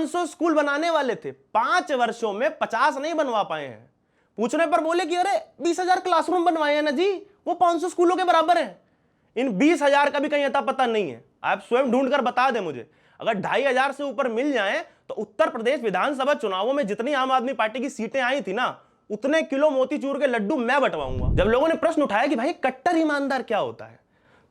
500 school बनाने वाले थे, 5 वर्षों में 50 नहीं बनवा पाए हैं। पूछने पर बोले कि अरे 20,000 क्लासरूम बनवाए हैं ना जी, वो 500 स्कूलों के बराबर है। इन 20,000 का भी कहीं अता पता नहीं है। आप स्वयं ढूंढ कर बता दें मुझे। अगर 2,500 से ऊपर मिल जाएं तो उत्तर प्रदेश विधानसभा चुनावों में जितनी आम आदमी पार्टी की सीटें आई थी ना, उतने किलो मोतीचूर के लड्डू मैं बंटवाऊंगा। जब लोगों ने प्रश्न उठाया कि भाई कट्टर ईमानदार क्या होता है,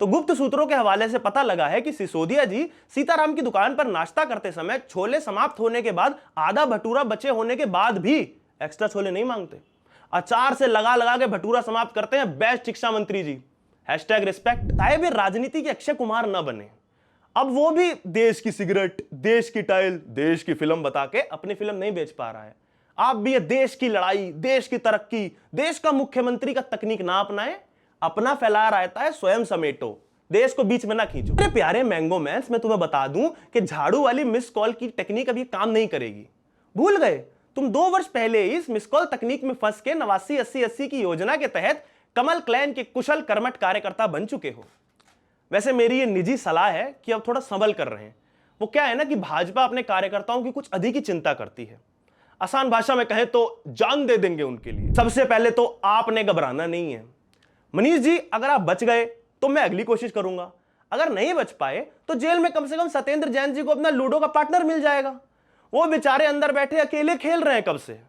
तो गुप्त सूत्रों के हवाले से पता लगा है कि सिसोदिया जी सीताराम की दुकान पर नाश्ता करते समय छोले समाप्त होने के बाद आधा भटूरा बचे होने के बाद भी एक्स्ट्रा छोले नहीं मांगते। अचार से लगा लगा के भटूरा समाप्त करते हैं बेस्ट शिक्षा मंत्री जी। #रिस्पेक्ट। चाहे भी राजनीति के अक्षय कुमार न बने, अब वो भी देश की सिगरेट, देश की टाइल, देश की फिल्म बता के अपनी फिल्म नहीं बेच पा रहा है। आप भी ये देश की लड़ाई, देश की तरक्की, देश का मुख्यमंत्री का तकनीक ना अपनाएं। अपना फैला रहता है स्वयं समेटो, देश को बीच में ना खींचो। मेरे प्यारे मैंगो मैन्स, मैं तुम्हें बता दूं कि झाड़ू वाली मिस कॉल की टेक्निक अभी काम नहीं करेगी। भूल गए तुम 2 वर्ष पहले इस मिस कॉल तकनीक में फंस के 89-80-80 की योजना के तहत कमल क्लैन के कुशल कर्मठ कार्यकर्ता बन चुके हो। वैसे मेरी ये निजी सलाह है कि अब थोड़ा संभल कर रहें। वो क्या है ना कि भाजपा अपने कार्यकर्ताओं की कुछ अधिक ही चिंता करती है। आसान भाषा में कहे तो जान दे देंगे उनके लिए। सबसे पहले तो आपने घबराना नहीं है। मनीष जी, अगर आप बच गए तो मैं अगली कोशिश करूंगा, अगर नहीं बच पाए तो जेल में कम से कम सत्येंद्र जैन जी को अपना लूडो का पार्टनर मिल जाएगा। वो बेचारे अंदर बैठे अकेले खेल रहे हैं कब से,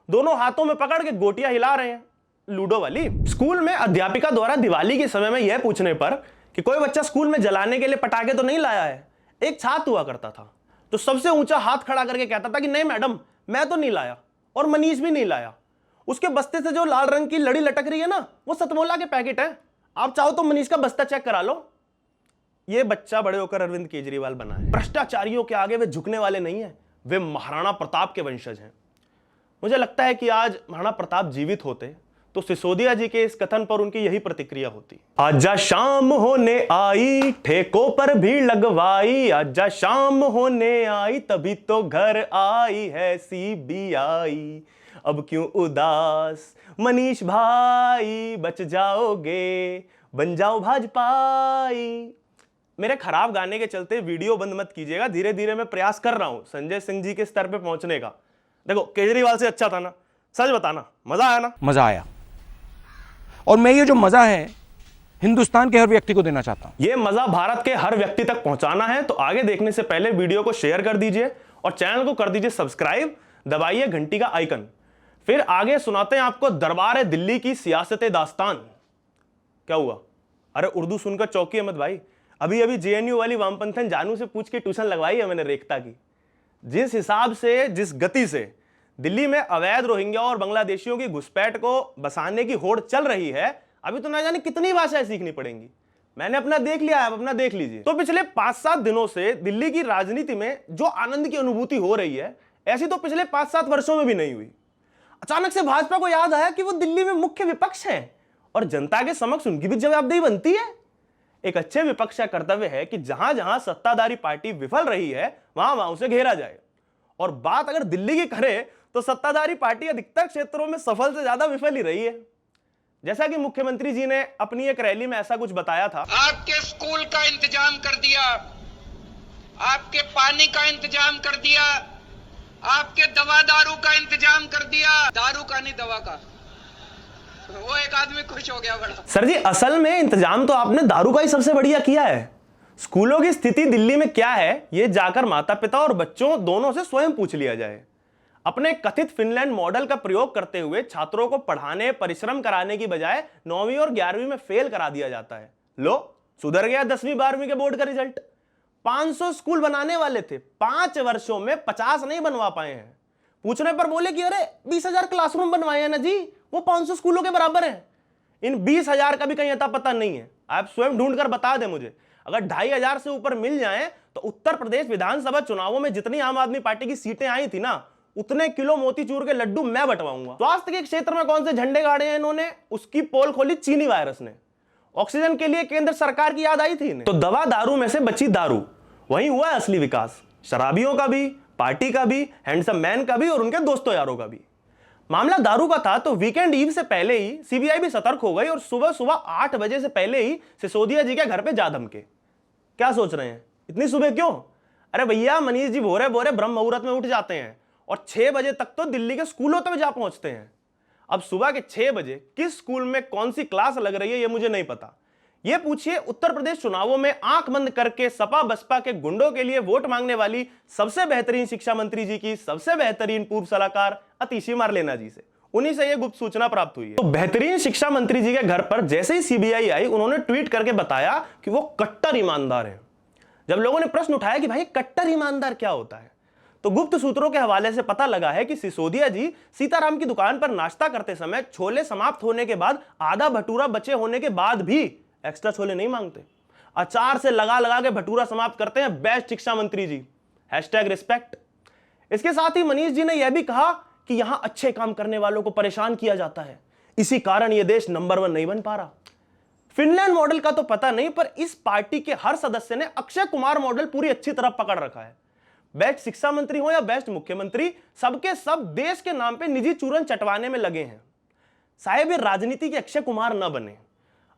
दोनों हाथों में पकड़ के गोटियां हिला रहे हैं, लूडो वाली। स्कूल में अध्यापिका द्वारा दिवाली के समय में यह पूछने पर कि कोई बच्चा स्कूल में जलाने के लिए पटाखे तो नहीं लाया है, एक छात्र हुआ करता था जो सबसे ऊंचा हाथ खड़ा करके कहता था कि नहीं मैडम, मैं तो नहीं लाया और मनीष भी नहीं लाया। उसके बस्ते से जो लाल रंग की लड़ी लटक रही है ना, वो सतमोला के पैकेट है। आप चाहो तो मनीष का बस्ता चेक करा लो। ये बच्चा बड़े होकर अरविंद केजरीवाल बना है। भ्रष्टाचारियों के आगे वे झुकने वाले नहीं है, वे महाराणा प्रताप के वंशज हैं। मुझे लगता है कि आज महाराणा प्रताप जीवित होते तो सिसोदिया जी के इस कथन पर उनकी यही प्रतिक्रिया होती। आजा शाम होने आई, ठेकों पर भीड़ लगवाई, आजा शाम होने आई, तभी तो घर आई है CBI। अब क्यों उदास मनीष भाई, बच जाओगे, बन जाओ भाजपाई। मेरे खराब गाने के चलते वीडियो बंद मत कीजिएगा, धीरे धीरे मैं प्रयास कर रहा हूं संजय सिंह जी के स्तर पे पहुंचने का। देखो केजरीवाल से अच्छा था ना, सच बताना, मजा आया ना? मजा आया, और मैं ये जो मजा है हिंदुस्तान के हर व्यक्ति को देना चाहता हूं। ये मजा भारत के हर व्यक्ति तक पहुंचाना है तो आगे देखने से पहले वीडियो को शेयर कर दीजिए और चैनल को कर दीजिए सब्सक्राइब, दबाइए घंटी का आइकन। फिर आगे सुनाते हैं आपको दरबार है दिल्ली की सियासत दास्तान। क्या हुआ? अरे उर्दू सुनकर चौंकिए मत भाई। अभी अभी JNU वाली वामपंथन जानू से पूछ के ट्यूशन लगवाई है मैंने रेखता की। जिस हिसाब से, जिस गति से दिल्ली में अवैध रोहिंग्या और बांग्लादेशियों की घुसपैठ को बसाने की होड़ चल रही है, अभी तो ना जाने कितनी भाषाएं सीखनी पड़ेंगी। मैंने अपना देख लिया है, आप अपना देख लीजिए। तो पिछले 5-7 दिनों से दिल्ली की राजनीति में जो आनंद की अनुभूति हो रही है, ऐसी तो पिछले 5-7 वर्षों में भी नहीं हुई। अचानक से भाजपा को याद आया कि वो दिल्ली में मुख्य विपक्ष है और जनता के समक्ष उनकी भी जवाबदेही बनती है। एक अच्छे विपक्ष का कर्तव्य है कि जहां जहां सत्ताधारी पार्टी विफल रही है वहां वहां उसे घेरा जाए। और बात अगर दिल्ली की करें तो सत्ताधारी पार्टी अधिकतर क्षेत्रों में सफल से ज्यादा विफल ही रही है। जैसा कि मुख्यमंत्री जी ने अपनी एक रैली में ऐसा कुछ बताया था। आपके स्कूल का इंतजाम कर दिया, आपके पानी का इंतजाम कर दिया, आपके दवा दारू का इंतजाम कर दिया। दारू का नहीं, दवा का। वो एक आदमी खुश हो गया बड़ा। सर जी, असल में इंतजाम तो आपने दारू का ही सबसे बढ़िया किया है। स्कूलों की स्थिति दिल्ली में क्या है, ये जाकर माता पिता और बच्चों दोनों से स्वयं पूछ लिया जाए। अपने कथित फिनलैंड मॉडल का प्रयोग करते हुए छात्रों को पढ़ाने, परिश्रम कराने की बजाय 9वीं और 11वीं में फेल करा दिया जाता है। लो, सुधर गया 10वीं 12वीं के बोर्ड का रिजल्ट। 500 स्कूल बनाने वाले थे, 5 वर्षों में 50 नहीं बनवा पाए हैं। पूछने पर बोले कि अरे 20,000 क्लासरूम बनवाए हैं ना जी, वो 500 स्कूलों के बराबर है। इन 20,000 का भी कहीं अता पता नहीं है। आप स्वयं ढूंढ कर बता दें मुझे। अगर 2,500 से ऊपर मिल जाएं तो उत्तर प्रदेश विधानसभा चुनावों में जितनी आम आदमी पार्टी की सीटें आई थी ना, उतने किलो मोतीचूर के लड्डू मैं बंटवाऊंगा। स्वास्थ्य के क्षेत्र में कौन से झंडे गाड़े हैं इन्होंने, उसकी पोल खोली चीनी वायरस ने। ऑक्सीजन के लिए केंद्र सरकार की याद आई थी इन्हें। तो दवा दारू में से बची दारू, वहीं हुआ है असली विकास। शराबियों का भी, पार्टी का भी, हैंडसम मैन का भी और उनके दोस्तों यारों का भी। मामला दारू का था तो वीकेंड ईव से पहले ही CBI भी सतर्क हो गई और सुबह सुबह 8 बजे से पहले ही सिसोदिया जी के घर पे जा धमके। क्या सोच रहे हैं, इतनी सुबह क्यों? अरे भैया मनीष जी भोरे भोरे ब्रह्म मुहूर्त में उठ जाते हैं और 6 बजे तक तो दिल्ली के स्कूलों तक जा पहुंचते हैं। अब सुबह के 6 बजे किस स्कूल में कौन सी क्लास लग रही है ये मुझे नहीं पता। ये पूछिए उत्तर प्रदेश चुनावों में आंख बंद करके सपा बसपा के गुंडों के लिए वोट मांगने वाली सबसे बेहतरीन शिक्षा मंत्री जी की सबसे बेहतरीन पूर्व सलाहकार अतिशी मारलेना जी से, उन्हीं से ये गुप्त सूचना प्राप्त हुई है। तो बेहतरीन शिक्षा मंत्री जी के घर पर जैसे ही सीबीआई आई, उन्होंने ट्वीट करके बताया कि वो कट्टर ईमानदार हैं। जब लोगों ने प्रश्न उठाया कि भाई कट्टर ईमानदार क्या होता है, तो गुप्त सूत्रों के हवाले से पता लगा है कि सिसोदिया जी सीताराम की दुकान पर नाश्ता करते समय छोले समाप्त होने के बाद आधा भटूरा बचे होने के बाद भी एक्स्ट्रा छोले नहीं मांगते, अचार से लगा लगा के भटूरा समाप्त करते हैं बेस्ट शिक्षा मंत्री जी, #रिस्पेक्ट। इसके साथ ही मनीष जी ने यह भी कहा कि यहां अच्छे काम करने वालों को परेशान किया जाता है, इसी कारण यह देश नंबर 1 नहीं बन पा रहा। फिनलैंड मॉडल का तो पता नहीं, पर इस पार्टी के हर सदस्य ने अक्षय कुमार मॉडल पूरी अच्छी तरह पकड़ रखा है। बेस्ट शिक्षा मंत्री हो या बेस्ट मुख्यमंत्री, सबके सब देश के नाम पे निजी चूरन चटवाने में लगे हैं। साहेब ये राजनीति के अक्षय कुमार न बने।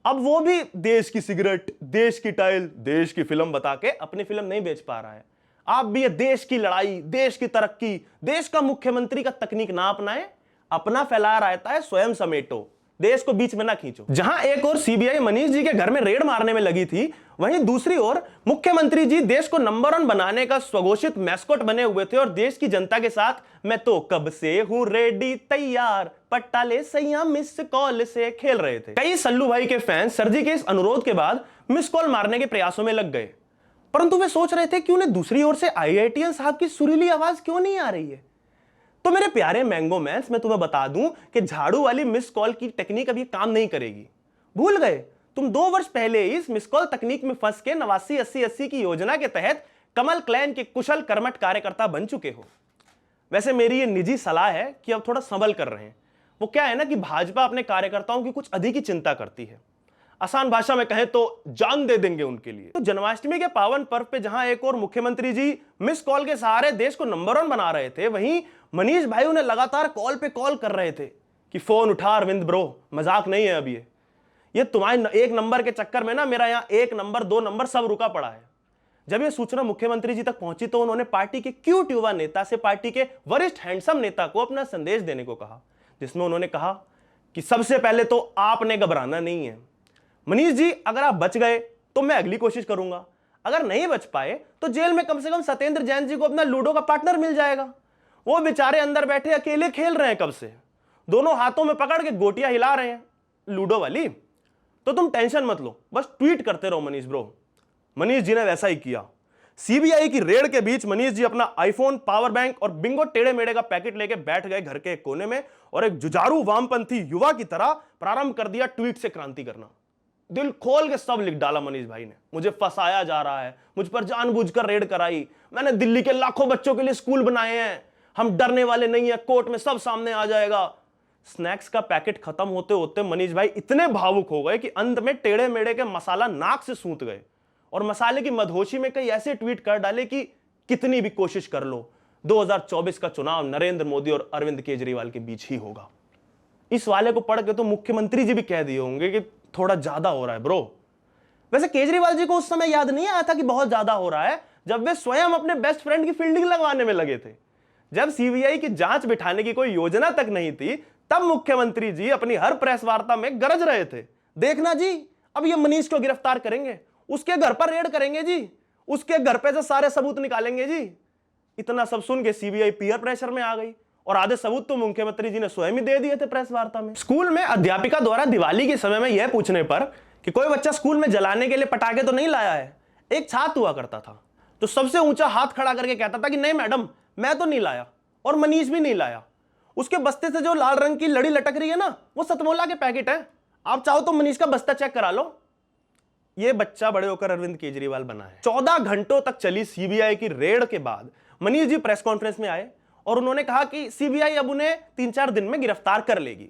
अब वो भी देश की सिगरेट, देश की टाइल, देश की फिल्म बता के अपनी फिल्म नहीं बेच पा रहा है। आप भी ये देश की लड़ाई, देश की तरक्की, देश का मुख्यमंत्री का तकनीक ना अपनाए, अपना फैला रहता है स्वयं समेटो, देश को बीच में ना खींचो। जहां एक और सीबीआई मनीष जी के घर में रेड मारने में लगी थी, वहीं दूसरी ओर मुख्यमंत्री जी देश को नंबर 1 बनाने का स्वघोषित मैस्कॉट बने हुए थे और देश की जनता के साथ मैं तो कब से हूं रेडी तैयार, पट्टा ले सैया मिस कॉल से खेल रहे थे। कई सल्लू भाई के फैंस सर जी के इस अनुरोध के बाद मिस कॉल मारने के प्रयासों में लग गए, परंतु वे सोच रहे थे कि उन्हें दूसरी ओर से आईआईटीएन साहब की सुरीली आवाज क्यों नहीं आ रही है। तो मेरे प्यारे मैंगो मैन्स, मैं तुम्हें बता दूं कि झाड़ू वाली मिस कॉल की टेक्निक अभी काम नहीं करेगी। भूल गए तुम 2 वर्ष पहले इस मिस कॉल तकनीक में फंस के 89-80-80 की योजना के तहत कमल क्लैन के कुशल कर्मठ कार्यकर्ता बन चुके हो। वैसे मेरी ये निजी सलाह है कि अब थोड़ा संभल कर रहें। वो क्या है ना कि भाजपा अपने कार्यकर्ताओं की कुछ अधिक ही चिंता करती है। आसान भाषा में कहें तो जान दे देंगे उनके लिए। तो जन्माष्टमी के पावन पर्व पे जहां एक और मुख्यमंत्री जी मिस कॉल के सहारे देश को नंबर 1 बना रहे थे, वहीं मनीष भाई उन्हें लगातार कॉल पे कॉल कर रहे थे कि फोन उठा अरविंद ब्रो, मजाक नहीं है। अब ये तुम्हारे एक नंबर के चक्कर में ना मेरा यहां 1 नंबर 2 नंबर सब रुका पड़ा है। जब यह सूचना मुख्यमंत्री जी तक पहुंची तो उन्होंने पार्टी के क्यूट युवा नेता से पार्टी के वरिष्ठ हैंडसम नेता को अपना संदेश देने को कहा, जिसमें उन्होंने कहा कि सबसे पहले तो आपने घबराना नहीं है मनीष जी, अगर आप बच गए तो मैं अगली कोशिश करूंगा, अगर नहीं बच पाए तो जेल में कम से कम सत्येंद्र जैन जी को अपना लूडो का पार्टनर मिल जाएगा। वो बेचारे अंदर बैठे अकेले खेल रहे हैं कब से, दोनों हाथों में पकड़ के गोटियां हिला रहे हैं लूडो वाली। तो तुम टेंशन मत लो, बस ट्वीट करते रहो मनीष ब्रो। मनीष जी ने वैसा ही किया। सीबीआई की रेड के बीच मनीष जी अपना आईफोन, पावर बैंक और बिंगो टेढ़े मेढ़े का पैकेट लेके बैठ गए घर के एक कोने में और एक जुझारू वामपंथी युवा की तरह प्रारंभ कर दिया ट्वीट से क्रांति करना। दिल खोल के सब लिख डाला मनीष भाई ने। मुझे फंसाया जा रहा है, मुझ पर जानबूझकर रेड कराई, मैंने दिल्ली के लाखों बच्चों के लिए स्कूल बनाए हैं, हम डरने वाले नहीं है, कोर्ट में सब सामने आ जाएगा। स्नैक्स का पैकेट खत्म होते होते मनीष भाई इतने भावुक हो गए कि अंत में टेढ़े मेढ़े के मसाला नाक से सूंघ गए और मसाले की मदहोशी में कई ऐसे ट्वीट कर डाले कि कितनी भी कोशिश कर लो 2024 का चुनाव नरेंद्र मोदी और अरविंद केजरीवाल के बीच ही होगा। इस वाले को पढ़ के तो मुख्यमंत्री जी भी कह दिए होंगे कि थोड़ा ज्यादा हो रहा है ब्रो। वैसे केजरीवाल जी को उस समय याद नहीं आया था कि बहुत ज्यादा हो रहा है, जब वे स्वयं अपने बेस्ट फ्रेंड की फील्डिंग लगवाने में लगे थे। जब सीबीआई की जांच बिठाने की कोई योजना तक नहीं थी, तब मुख्यमंत्री जी अपनी हर प्रेस वार्ता में गरज रहे थे, देखना जी अब ये मनीष को गिरफ्तार करेंगे, उसके घर पर रेड करेंगे जी, उसके घर पे से सारे सबूत निकालेंगे जी। इतना सब सुन के सीबीआई पीयर प्रेशर में आ गई और आधे सबूत तो मुख्यमंत्री जी ने स्वयं ही दे दिए थे प्रेस वार्ता में। स्कूल में अध्यापिका द्वारा दिवाली के समय में यह पूछने पर कि कोई बच्चा स्कूल में जलाने के लिए पटाखे तो नहीं लाया है, एक छात्र हुआ करता था तो सबसे ऊंचा हाथ खड़ा करके कहता था कि नहीं मैडम मैं तो नहीं लाया और मनीष भी नहीं लाया। उसके बस्ते से जो लाल रंग की लड़ी लटक रही है ना, वो सतमोला के पैकेट है, आप चाहो तो मनीष का बस्ता चेक करा लो। यह बच्चा बड़े होकर अरविंद केजरीवाल बना है। 14 घंटों तक चली सीबीआई की रेड के बाद मनीष जी प्रेस कॉन्फ्रेंस में आए और उन्होंने कहा कि सीबीआई अब उन्हें 3-4 दिन में गिरफ्तार कर लेगी।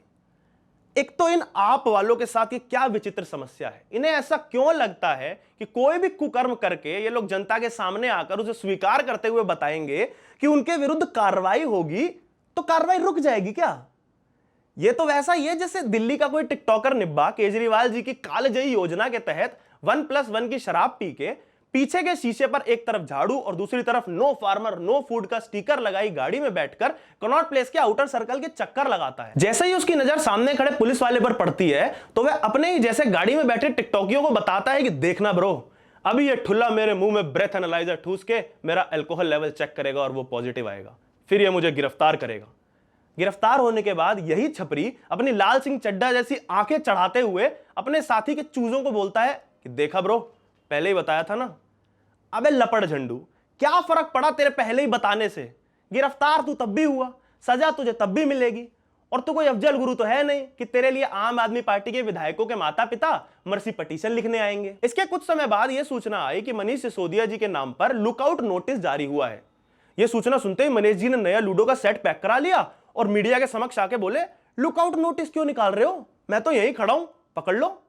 एक तो इन आप वालों के साथ ये क्या विचित्र समस्या है, इन्हें ऐसा क्यों लगता है कि कोई भी कुकर्म करके ये लोग जनता के सामने आकर उसे स्वीकार करते हुए बताएंगे कि उनके विरुद्ध कार्रवाई होगी तो कार्रवाई रुक जाएगी क्या। ये तो वैसा ही है जैसे दिल्ली का कोई टिकटॉकर निब्बा केजरीवाल जी की कालजयी योजना के तहत 1+1 की शराब पी के पीछे के शीशे पर एक तरफ झाड़ू और दूसरी तरफ नो फार्मर नो फूड का स्टिकर लगाई गाड़ी में बैठकर कनॉट प्लेस के आउटर सर्कल के चक्कर लगाता है। जैसे ही उसकी नजर सामने खड़े पुलिस वाले पर पड़ती है तो वह अपने ही जैसे गाड़ी में बैठे टिकटॉकियों को बताता है कि देखना ब्रो, अभी ये ठुल्ला मेरे मुंह में ब्रेथ एनालाइजर ठूस के मेरा अल्कोहल लेवल चेक करेगा और वो पॉजिटिव आएगा, फिर ये मुझे गिरफ्तार करेगा। गिरफ्तार होने के बाद यही छपरी अपनी लाल सिंह चड्ढा जैसी आंखें चढ़ाते हुए अपने साथी के चूजों को बोलता है कि देखा ब्रो, पहले ही बताया था ना। अबे लपड़ झंडू, क्या फर्क पड़ा तेरे पहले ही बताने से? गिरफ्तार तू तब भी हुआ, सजा तुझे तब भी मिलेगी, और तू कोई अफजल गुरु तो है नहीं कि तेरे लिए आम आदमी पार्टी के विधायकों के माता पिता मर्सी पिटीशन लिखने आएंगे। इसके कुछ समय बाद यह सूचना आई कि मनीष सिसोदिया जी के नाम पर लुकआउट नोटिस जारी हुआ है। यह सूचना सुनते ही मनीष जी ने नया लूडो का सेट पैक करा लिया और मीडिया के समक्ष आके बोले, लुकआउट नोटिस क्यों निकाल रहे हो, मैं तो यहीं खड़ा हूं, पकड़ लो।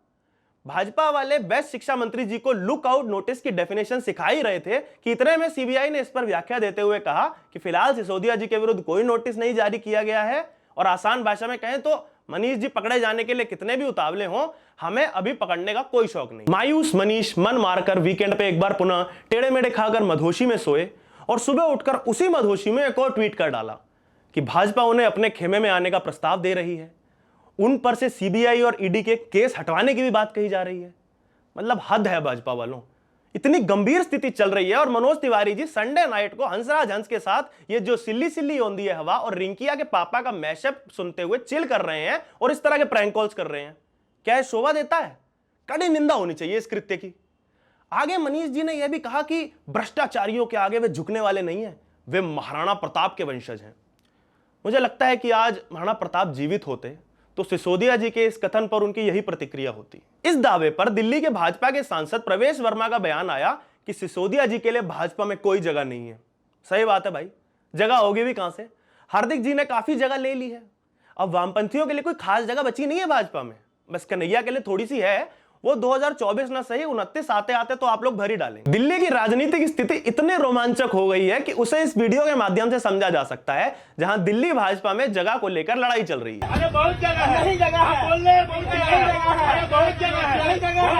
भाजपा वाले बेस्ट शिक्षा मंत्री जी को लुकआउट नोटिस की डेफिनेशन सिखा ही रहे थे कि इतने में सीबीआई ने इस पर व्याख्या देते हुए कहा कि फिलहाल सिसोदिया जी के विरुद्ध कोई नोटिस नहीं जारी किया गया है, और आसान भाषा में कहें तो मनीष जी पकड़े जाने के लिए कितने भी उतावले हों, हमें अभी पकड़ने का कोई शौक नहीं। मायूस मनीष मन मारकर वीकेंड पे एक बार पुनः टेढ़े मेढ़े खाकर मधोशी में सोए और सुबह उठकर उसी मधोशी में एक और ट्वीट कर डाला कि भाजपा उन्हें अपने खेमे में आने का प्रस्ताव दे रही है। उन पर से सीबीआई और ईडी के केस हटवाने की भी बात कही जा रही है। मतलब हद है भाजपा वालों, इतनी गंभीर स्थिति चल रही है और मनोज तिवारी जी संडे नाइट को हंसराज हंस के साथ ये जो सिल्ली सिल्ली होंदी है हवा और रिंकिया के पापा का मैशअप सुनते हुए चिल कर रहे हैं और इस तरह के प्रैंक कॉल्स कर रहे हैं। क्या यह शोभा देता है? कड़ी निंदा होनी चाहिए इस कृत्य की। आगे मनीष जी ने यह भी कहा कि भ्रष्टाचारियों के आगे वे झुकने वाले नहीं है, वे महाराणा प्रताप के वंशज हैं। मुझे लगता है कि आज महाराणा प्रताप जीवित होते तो सिसोदिया जी के इस कथन पर उनकी यही प्रतिक्रिया होती। इस दावे पर दिल्ली के भाजपा के सांसद प्रवेश वर्मा का बयान आया कि सिसोदिया जी के लिए भाजपा में कोई जगह नहीं है। सही बात है भाई, जगह होगी भी कहां से? हार्दिक जी ने काफी जगह ले ली है, अब वामपंथियों के लिए कोई खास जगह बची नहीं है भाजपा में। बस कन्हैया के लिए थोड़ी सी है, वो 2024 ना सही 29 आते आते तो आप लोग भर ही डालेंगे। दिल्ली की राजनीतिक स्थिति इतनी रोमांचक हो गई है कि उसे इस वीडियो के माध्यम से समझा जा सकता है, जहां दिल्ली भाजपा में जगह को लेकर लड़ाई चल रही है। अरे बहुत जगह है, नहीं जगह है, बोलने बहुत जगह है, अरे बहुत जगह है, नहीं जगह है,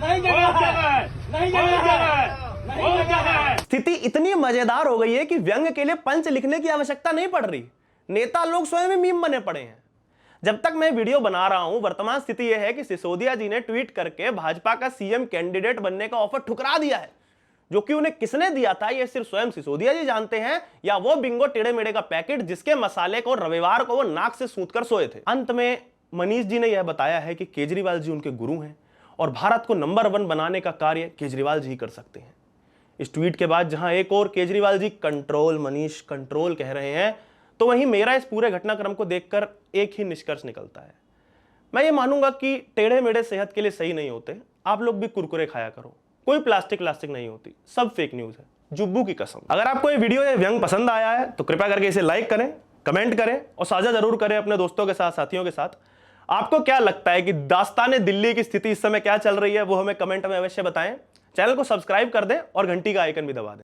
नहीं जगह है, नहीं जगह है, बहुत जगह है। स्थिति इतनी मजेदार हो गई है कि व्यंग के लिए पंच लिखने की आवश्यकता नहीं पड़ रही, नेता लोग स्वयं ही मीम बने पड़े हैं। जब तक मैं वीडियो बना रहा हूं, वर्तमान स्थिति यह है कि सिसोदिया जी ने ट्वीट करके भाजपा का सीएम कैंडिडेट बनने का ऑफर ठुकरा दिया है, जो कि उन्हें किसने दिया था यह सिर्फ स्वयं सिसोदिया जी जानते हैं, या वो बिंगो टेढ़े मेढ़े का पैकेट जिसके मसाले को रविवार को वो नाक से सूंघ कर सोए थे। अंत में मनीष जी ने यह बताया है कि केजरीवाल जी उनके गुरु हैं और भारत को नंबर 1 बनाने का कार्य केजरीवाल जी कर सकते हैं। इस ट्वीट के बाद जहां एक और केजरीवाल जी कंट्रोल मनीष कंट्रोल कह रहे हैं, तो वहीं मेरा इस पूरे घटनाक्रम को देखकर एक ही निष्कर्ष निकलता है। मैं ये मानूंगा कि टेढ़े मेढ़े सेहत के लिए सही नहीं होते। आप लोग भी कुरकुरे खाया करो, कोई प्लास्टिक नहीं होती, सब फेक न्यूज है, जुब्बू की कसम। अगर आपको ये वीडियो या व्यंग पसंद आया है तो कृपया करके इसे लाइक करें, कमेंट करें और साझा जरूर करें अपने दोस्तों के साथ, साथियों के साथ। आपको क्या लगता है कि दास्ताने दिल्ली की स्थिति इस समय क्या चल रही है, वो हमें कमेंट में अवश्य बताएं। चैनल को सब्सक्राइब कर दें और घंटी का आइकन भी दबा दें।